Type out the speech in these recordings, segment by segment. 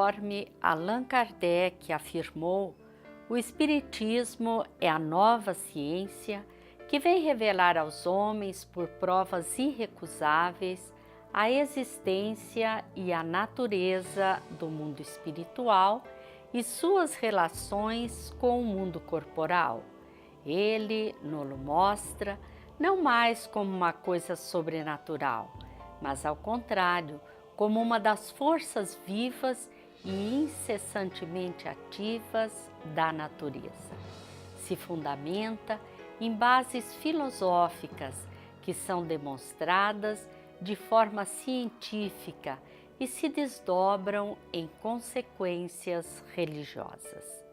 Conforme Allan Kardec afirmou, o Espiritismo é a nova ciência que vem revelar aos homens, por provas irrecusáveis, a existência e a natureza do mundo espiritual e suas relações com o mundo corporal. Ele nos mostra não mais como uma coisa sobrenatural, mas ao contrário, como uma das forças vivas e incessantemente ativas da natureza. Se fundamenta em bases filosóficas que são demonstradas de forma científica e se desdobram em consequências religiosas.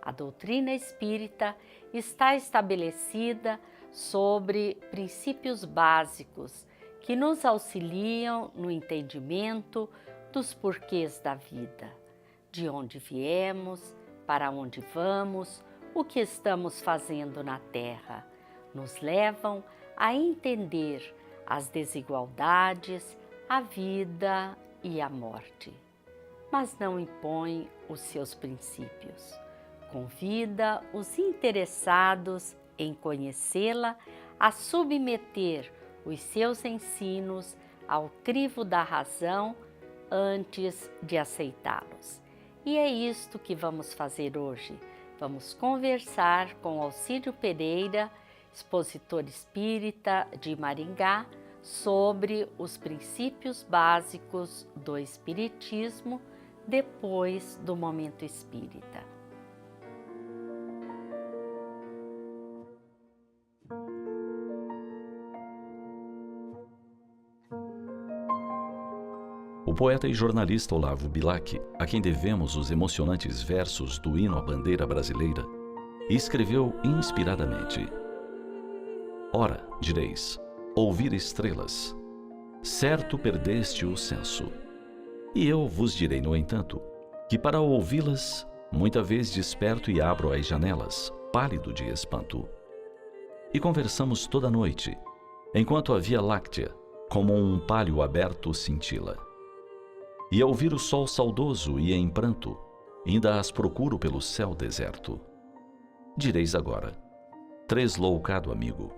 A doutrina espírita está estabelecida sobre princípios básicos que nos auxiliam no entendimento dos porquês da vida, de onde viemos, para onde vamos, o que estamos fazendo na Terra. Nos levam a entender as desigualdades, a vida e a morte, mas não impõe os seus princípios. Convida os interessados em conhecê-la a submeter os seus ensinos ao crivo da razão antes de aceitá-los. E é isto que vamos fazer hoje. Vamos conversar com Alcídio Pereira, expositor espírita de Maringá, sobre os princípios básicos do Espiritismo depois do Momento Espírita. O poeta e jornalista Olavo Bilac, a quem devemos os emocionantes versos do hino à bandeira brasileira, escreveu inspiradamente: Ora, direis, ouvir estrelas, certo perdeste o senso. E eu vos direi, no entanto, que para ouvi-las, muita vez desperto e abro as janelas, pálido de espanto. E conversamos toda a noite, enquanto a Via Láctea, como um palho aberto, cintila. E ao vir o sol saudoso e em pranto, ainda as procuro pelo céu deserto. Direis agora: tresloucado amigo,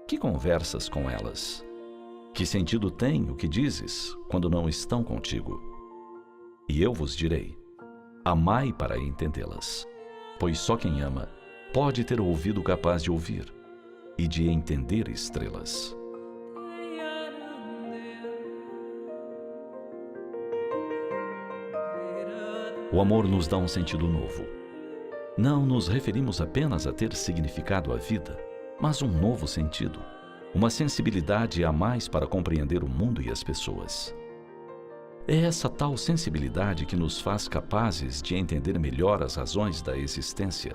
que conversas com elas? Que sentido tem o que dizes quando não estão contigo? E eu vos direi: amai para entendê-las, pois só quem ama pode ter ouvido capaz de ouvir e de entender estrelas. O amor nos dá um sentido novo. Não nos referimos apenas a ter significado à vida, mas um novo sentido, uma sensibilidade a mais para compreender o mundo e as pessoas. É essa tal sensibilidade que nos faz capazes de entender melhor as razões da existência,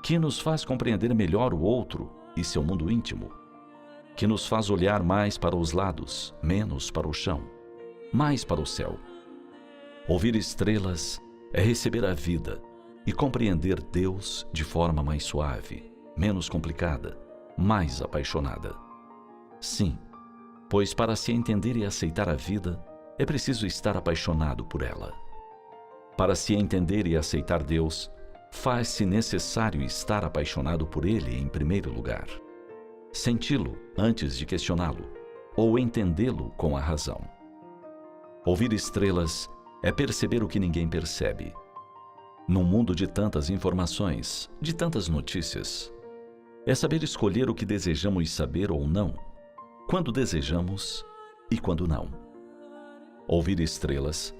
que nos faz compreender melhor o outro e seu mundo íntimo, que nos faz olhar mais para os lados, menos para o chão, mais para o céu. Ouvir estrelas é receber a vida e compreender Deus de forma mais suave, menos complicada, mais apaixonada. Sim, pois para se entender e aceitar a vida, é preciso estar apaixonado por ela. Para se entender e aceitar Deus, faz-se necessário estar apaixonado por Ele em primeiro lugar. Senti-lo antes de questioná-lo, ou entendê-lo com a razão. Ouvir estrelas é perceber o que ninguém percebe. Num mundo de tantas informações, de tantas notícias, é saber escolher o que desejamos saber ou não, quando desejamos e quando não. Ouvir estrelas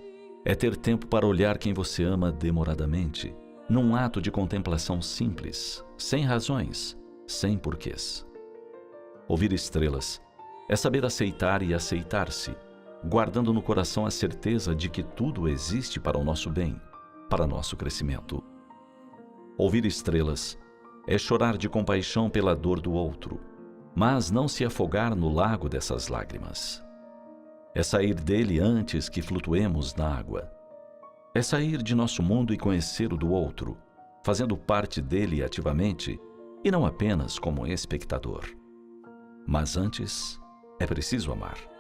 é ter tempo para olhar quem você ama demoradamente, num ato de contemplação simples, sem razões, sem porquês. Ouvir estrelas é saber aceitar e aceitar-se, guardando no coração a certeza de que tudo existe para o nosso bem, para nosso crescimento. Ouvir estrelas é chorar de compaixão pela dor do outro, mas não se afogar no lago dessas lágrimas. É sair dele antes que flutuemos na água. É sair de nosso mundo e conhecer o do outro, fazendo parte dele ativamente e não apenas como espectador. Mas antes, é preciso amar.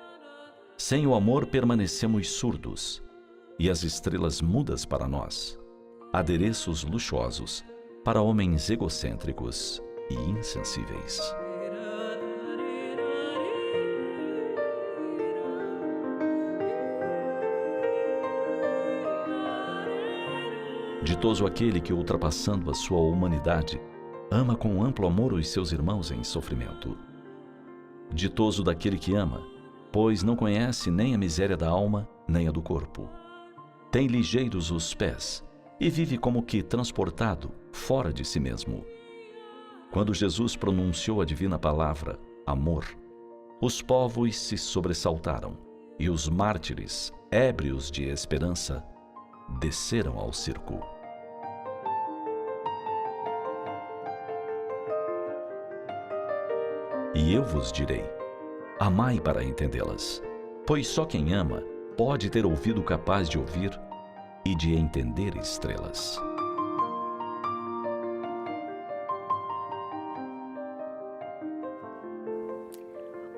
Sem o amor permanecemos surdos, e as estrelas mudas para nós, adereços luxuosos para homens egocêntricos e insensíveis. Ditoso aquele que, ultrapassando a sua humanidade, ama com amplo amor os seus irmãos em sofrimento. Ditoso daquele que ama, pois não conhece nem a miséria da alma, nem a do corpo. Tem ligeiros os pés e vive como que transportado fora de si mesmo. Quando Jesus pronunciou a divina palavra, amor, os povos se sobressaltaram e os mártires, ébrios de esperança, desceram ao circo. E eu vos direi, amai para entendê-las, pois só quem ama pode ter ouvido capaz de ouvir e de entender estrelas.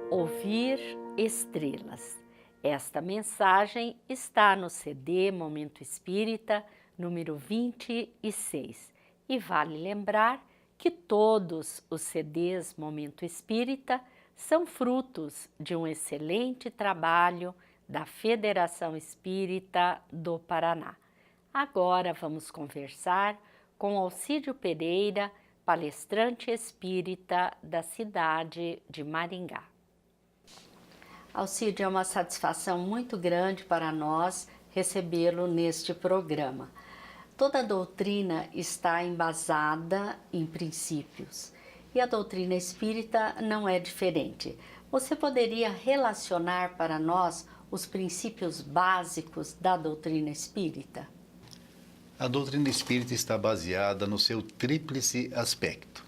Ouvir estrelas. Esta mensagem está no CD Momento Espírita, número 26. E vale lembrar que todos os CDs Momento Espírita são frutos de um excelente trabalho da Federação Espírita do Paraná. Agora vamos conversar com Alcídio Pereira, palestrante espírita da cidade de Maringá. Alcídio, é uma satisfação muito grande para nós recebê-lo neste programa. Toda a doutrina está embasada em princípios e a doutrina espírita não é diferente. Você poderia relacionar para nós os princípios básicos da doutrina espírita? A doutrina espírita está baseada no seu tríplice aspecto: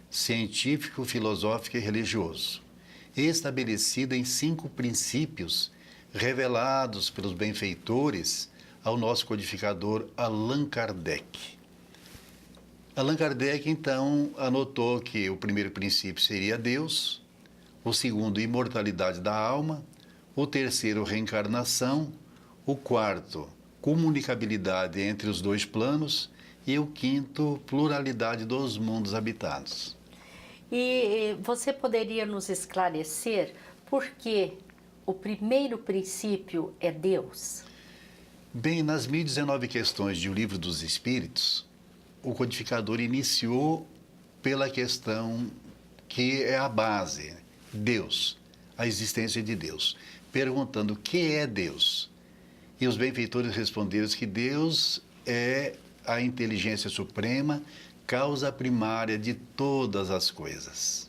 científico, filosófico e religioso, estabelecida em 5 princípios revelados pelos benfeitores ao nosso codificador Allan Kardec. Allan Kardec, então, anotou que o primeiro princípio seria Deus, o segundo, imortalidade da alma, o terceiro, reencarnação, o quarto, comunicabilidade entre os 2 planos e o quinto, pluralidade dos mundos habitados. E você poderia nos esclarecer por que o primeiro princípio é Deus? Bem, nas 1019 questões de O Livro dos Espíritos, o codificador iniciou pela questão que é a base, Deus, a existência de Deus, perguntando o que é Deus. E os benfeitores responderam que Deus é a inteligência suprema, causa primária de todas as coisas.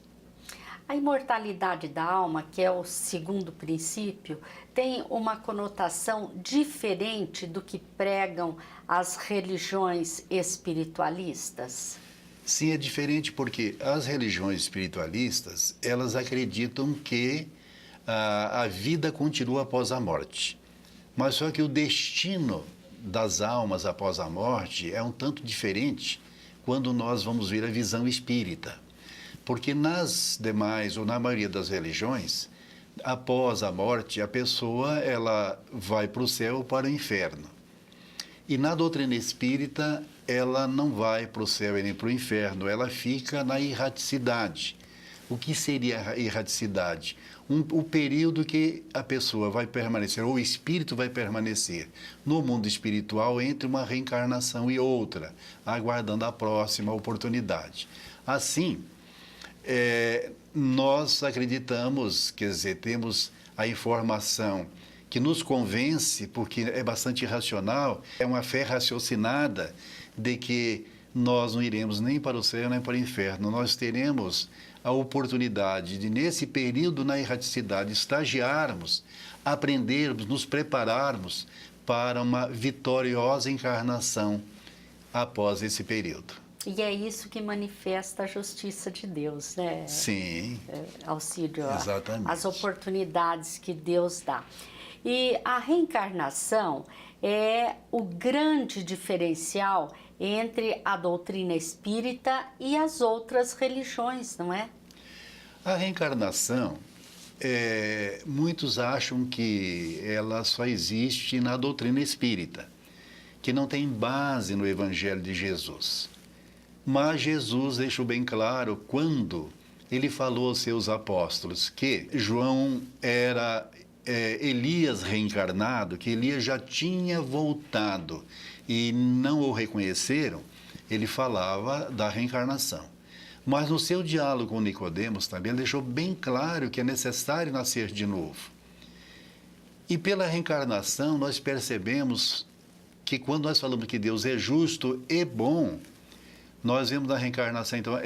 A imortalidade da alma, que é o segundo princípio, tem uma conotação diferente do que pregam as religiões espiritualistas? Sim, é diferente porque as religiões espiritualistas, elas acreditam que a vida continua após a morte. Mas só que o destino das almas após a morte é um tanto diferente quando nós vamos ver a visão espírita. Porque nas demais, ou na maioria das religiões, após a morte, a pessoa ela vai para o céu ou para o inferno. E na doutrina espírita, ela não vai para o céu e nem para o inferno, ela fica na erraticidade. O que seria a erraticidade? O período que a pessoa vai permanecer, ou o espírito vai permanecer no mundo espiritual entre uma reencarnação e outra, aguardando a próxima oportunidade. Assim, nós acreditamos, quer dizer, temos a informação que nos convence, porque é bastante irracional, é uma fé raciocinada de que nós não iremos nem para o céu nem para o inferno. Nós teremos a oportunidade de, nesse período na erraticidade, estagiarmos, aprendermos, nos prepararmos para uma vitoriosa encarnação após esse período. E é isso que manifesta a justiça de Deus, né? Sim. Alcídio, exatamente. As oportunidades que Deus dá. E a reencarnação é o grande diferencial entre a doutrina espírita e as outras religiões, não é? A reencarnação, muitos acham que ela só existe na doutrina espírita, que não tem base no Evangelho de Jesus. Mas Jesus deixou bem claro quando ele falou aos seus apóstolos que João era Elias reencarnado, que Elias já tinha voltado e não o reconheceram. Ele falava da reencarnação. Mas no seu diálogo com Nicodemos também ele deixou bem claro que é necessário nascer de novo. E pela reencarnação nós percebemos que quando nós falamos que Deus é justo e bom, nós vemos na reencarnação, então,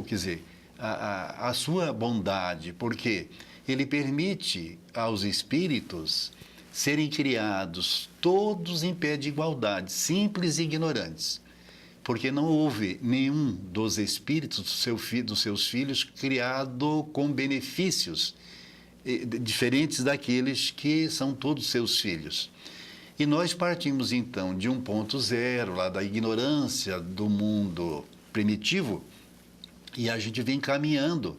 quer dizer, a sua bondade, porque ele permite aos espíritos serem criados todos em pé de igualdade, simples e ignorantes, porque não houve nenhum dos espíritos dos seus filhos criado com benefícios diferentes daqueles que são todos seus filhos. E nós partimos, então, de um ponto zero, lá da ignorância do mundo primitivo, e a gente vem caminhando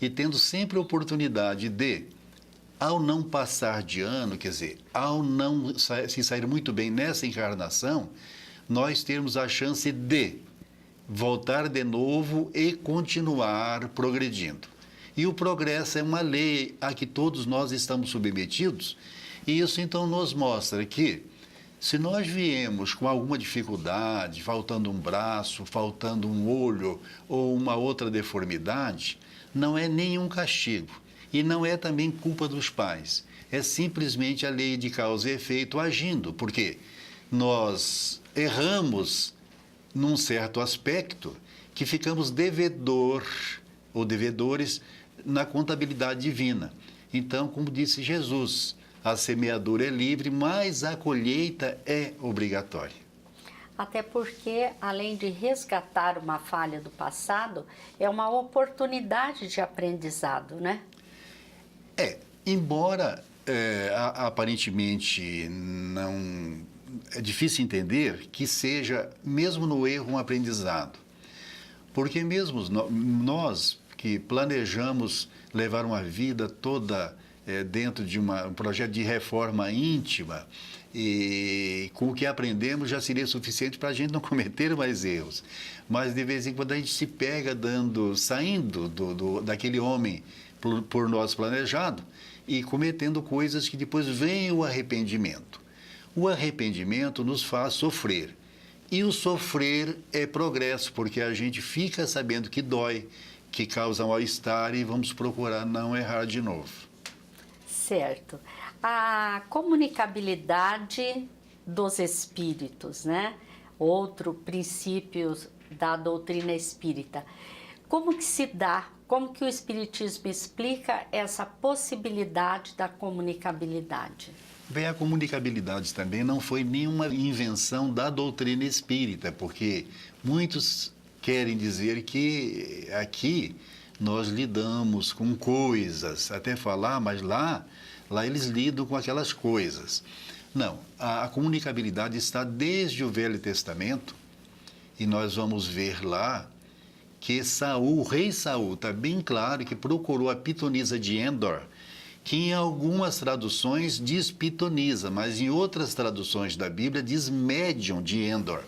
e tendo sempre a oportunidade de, ao não passar de ano, quer dizer, ao não se sair muito bem nessa encarnação, nós termos a chance de voltar de novo e continuar progredindo. E o progresso é uma lei a que todos nós estamos submetidos. E isso, então, nos mostra que, se nós viemos com alguma dificuldade, faltando um braço, faltando um olho ou uma outra deformidade, não é nenhum castigo. E não é também culpa dos pais. É simplesmente a lei de causa e efeito agindo, porque nós erramos num certo aspecto que ficamos devedores na contabilidade divina. Então, como disse Jesus, a semeadura é livre, mas a colheita é obrigatória. Até porque, além de resgatar uma falha do passado, é uma oportunidade de aprendizado, né? Embora aparentemente não... É difícil entender que seja, mesmo no erro, um aprendizado. Porque mesmo nós que planejamos levar uma vida toda dentro de um projeto de reforma íntima, e com o que aprendemos já seria suficiente para a gente não cometer mais erros. Mas de vez em quando a gente se pega saindo daquele homem por nós planejado e cometendo coisas que depois vem o arrependimento. O arrependimento nos faz sofrer. E o sofrer é progresso, porque a gente fica sabendo que dói, que causa mal-estar e vamos procurar não errar de novo. Certo. A comunicabilidade dos espíritos, né? Outro princípio da doutrina espírita. Como que se dá, como que o espiritismo explica essa possibilidade da comunicabilidade? Bem, a comunicabilidade também não foi nenhuma invenção da doutrina espírita, porque muitos querem dizer que aqui nós lidamos com coisas, até falar, mas lá eles lidam com aquelas coisas. Não, a comunicabilidade está desde o Velho Testamento, e nós vamos ver lá que o rei Saul, está bem claro que procurou a pitonisa de Endor, que em algumas traduções diz pitonisa, mas em outras traduções da Bíblia diz médium de Endor.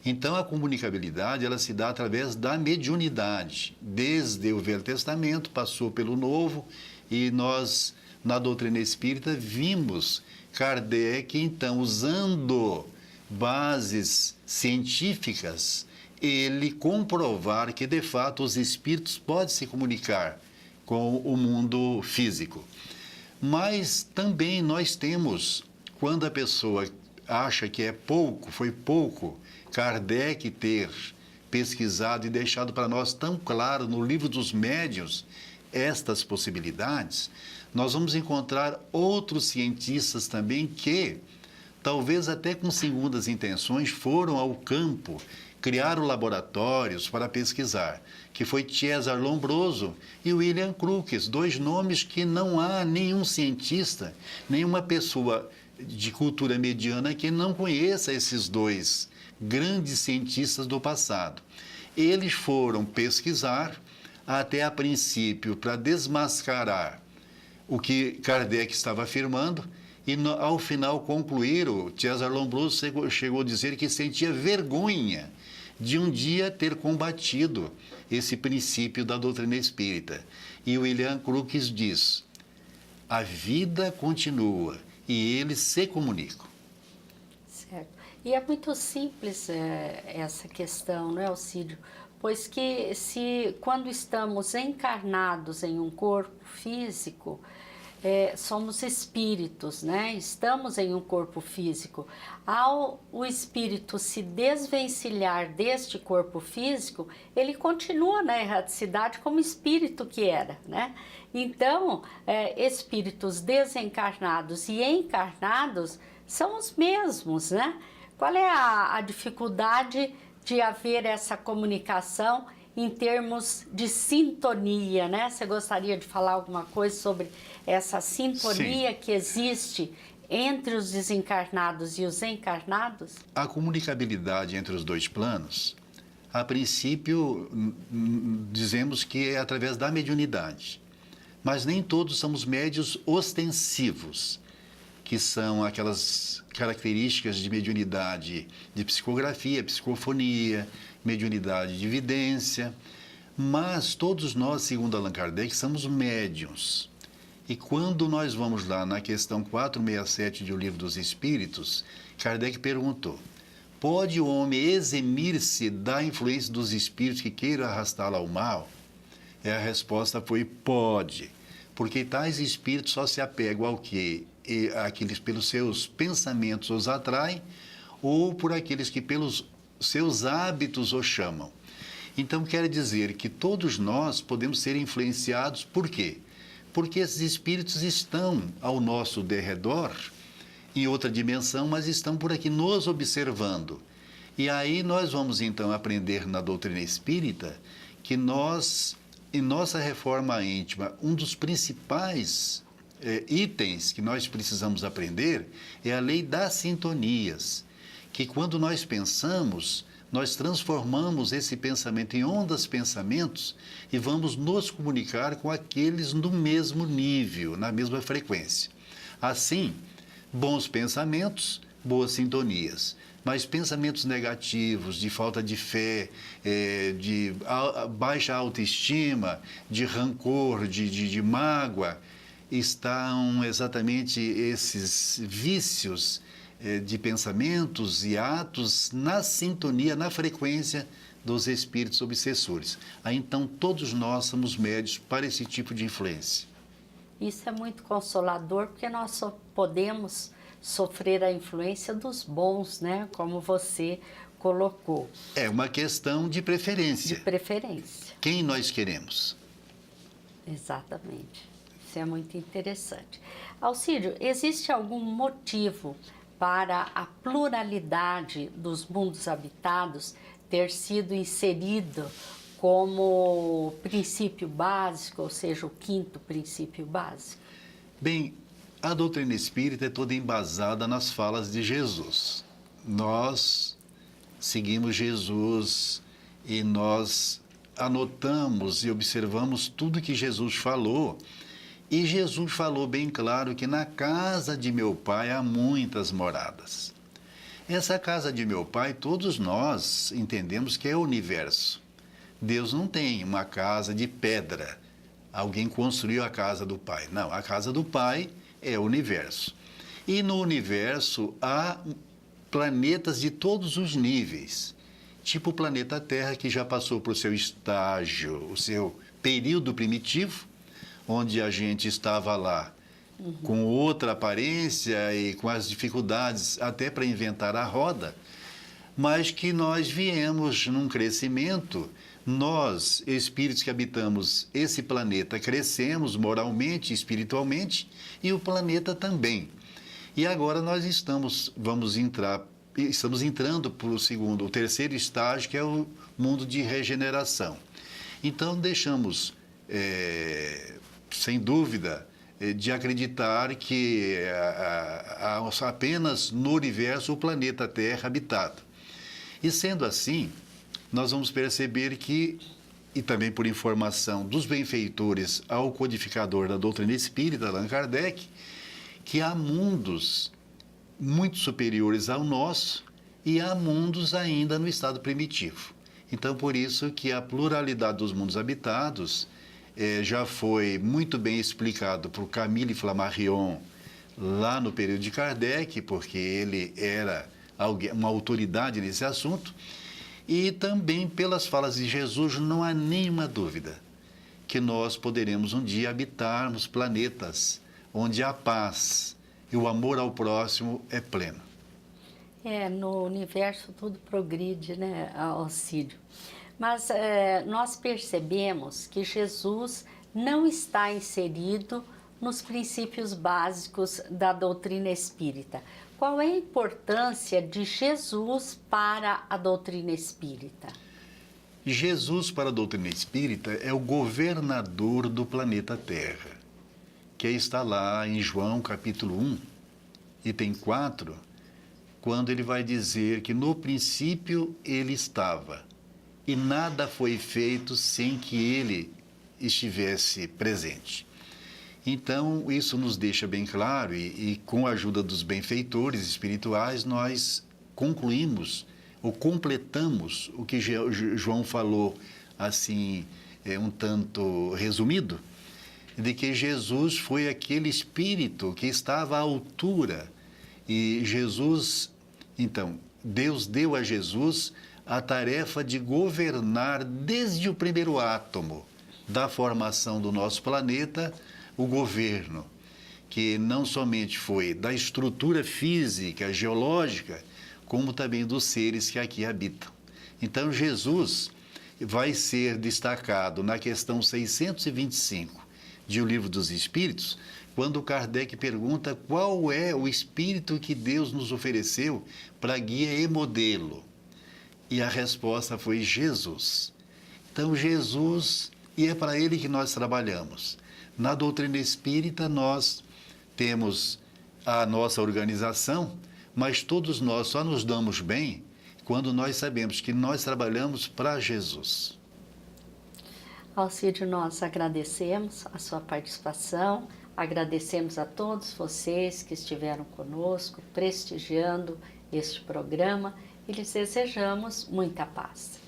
Então, a comunicabilidade ela se dá através da mediunidade. Desde o Velho Testamento, passou pelo Novo, e nós, na doutrina espírita, vimos Kardec, então, usando bases científicas, ele comprovar que, de fato, os espíritos podem se comunicar com o mundo físico. Mas também nós temos, quando a pessoa acha que foi pouco Kardec ter pesquisado e deixado para nós tão claro no Livro dos Médiuns estas possibilidades, nós vamos encontrar outros cientistas também que, talvez até com segundas intenções, foram ao campo, criaram laboratórios para pesquisar, que foi César Lombroso e William Crookes, dois nomes que não há nenhum cientista, nenhuma pessoa de cultura mediana que não conheça esses dois grandes cientistas do passado. Eles foram pesquisar, até a princípio, para desmascarar o que Kardec estava afirmando, e ao final concluíram, César Lombroso chegou a dizer que sentia vergonha de um dia ter combatido esse princípio da doutrina espírita. E William Crookes diz: a vida continua e eles se comunicam. Certo. E é muito simples essa questão, não é, Alcídio? Pois que quando estamos encarnados em um corpo físico, somos espíritos, né? Estamos em um corpo físico. Ao o espírito se desvencilhar deste corpo físico, ele continua na erraticidade como espírito que era, né? Então, espíritos desencarnados e encarnados são os mesmos, né? Qual é a dificuldade de haver essa comunicação em termos de sintonia, né? Você gostaria de falar alguma coisa sobre essa sintonia que existe entre os desencarnados e os encarnados? A comunicabilidade entre os dois planos, a princípio, dizemos que é através da mediunidade. Mas nem todos somos médios ostensivos, que são aquelas características de mediunidade de psicografia, psicofonia, mediunidade de vidência. Mas todos nós, segundo Allan Kardec, somos médiuns. E quando nós vamos lá na questão 467 de O Livro dos Espíritos, Kardec perguntou: pode o homem eximir-se da influência dos espíritos que queiram arrastá-lo ao mal? E a resposta foi: pode, porque tais espíritos só se apegam ao que aqueles pelos seus pensamentos os atraem ou por aqueles que pelos seus hábitos os chamam. Então, quer dizer que todos nós podemos ser influenciados. Por quê? Porque esses espíritos estão ao nosso derredor, em outra dimensão, mas estão por aqui nos observando. E aí nós vamos, então, aprender na doutrina espírita que nós, em nossa reforma íntima, um dos principais itens que nós precisamos aprender é a lei das sintonias, que quando nós pensamos, nós transformamos esse pensamento em ondas pensamentos e vamos nos comunicar com aqueles no mesmo nível, na mesma frequência. Assim, bons pensamentos, boas sintonias. Mas pensamentos negativos, de falta de fé, de baixa autoestima, de rancor, de mágoa, estão exatamente esses vícios de pensamentos e atos na sintonia, na frequência dos espíritos obsessores. Aí, então, todos nós somos médios para esse tipo de influência. Isso é muito consolador, porque nós só podemos sofrer a influência dos bons, né? Como você colocou. É uma questão de preferência. De preferência. Quem nós queremos? Exatamente. Isso é muito interessante. Alcídio, existe algum motivo para a pluralidade dos mundos habitados ter sido inserido como princípio básico, ou seja, o quinto princípio básico? Bem, a doutrina espírita é toda embasada nas falas de Jesus. Nós seguimos Jesus e nós anotamos e observamos tudo que Jesus falou. E Jesus falou bem claro que na casa de meu pai há muitas moradas. Essa casa de meu pai, todos nós entendemos que é o universo. Deus não tem uma casa de pedra. Alguém construiu a casa do pai. Não, a casa do pai é o universo. E no universo há planetas de todos os níveis. Tipo o planeta Terra, que já passou por seu estágio, o seu período primitivo, onde a gente estava lá com outra aparência e com as dificuldades até para inventar a roda, mas que nós viemos num crescimento. Nós, espíritos que habitamos esse planeta, crescemos moralmente e espiritualmente, e o planeta também. E agora nós estamos entrando para o terceiro estágio, que é o mundo de regeneração. Então, deixamos, sem dúvida, de acreditar que há apenas no universo o planeta Terra habitado. E sendo assim, nós vamos perceber que e também por informação dos benfeitores ao codificador da doutrina espírita, Allan Kardec, que há mundos muito superiores ao nosso e há mundos ainda no estado primitivo. Então, por isso que a pluralidade dos mundos habitados já foi muito bem explicado por Camille Flammarion lá no período de Kardec, porque ele era uma autoridade nesse assunto, e também pelas falas de Jesus, não há nenhuma dúvida que nós poderemos um dia habitarmos planetas onde a paz e o amor ao próximo é pleno. No universo tudo progride, né, Alcídio? Mas nós percebemos que Jesus não está inserido nos princípios básicos da doutrina espírita. Qual é a importância de Jesus para a doutrina espírita? Jesus, para a doutrina espírita, é o governador do planeta Terra, que está lá em João capítulo 1, item 4, quando ele vai dizer que no princípio ele estava e nada foi feito sem que ele estivesse presente. Então, isso nos deixa bem claro e com a ajuda dos benfeitores espirituais, nós concluímos ou completamos o que João falou, assim, um tanto resumido, de que Jesus foi aquele Espírito que estava à altura. E Jesus, então, Deus deu a Jesus a tarefa de governar desde o primeiro átomo da formação do nosso planeta, o governo, que não somente foi da estrutura física, geológica, como também dos seres que aqui habitam. Então, Jesus vai ser destacado na questão 625 de O Livro dos Espíritos, quando Kardec pergunta qual é o espírito que Deus nos ofereceu para guia e modelo. E a resposta foi Jesus. Então, Jesus, e é para ele que nós trabalhamos. Na doutrina espírita, nós temos a nossa organização, mas todos nós só nos damos bem quando nós sabemos que nós trabalhamos para Jesus. Alcídio, nós agradecemos a sua participação, agradecemos a todos vocês que estiveram conosco, prestigiando este programa e lhes desejamos muita paz.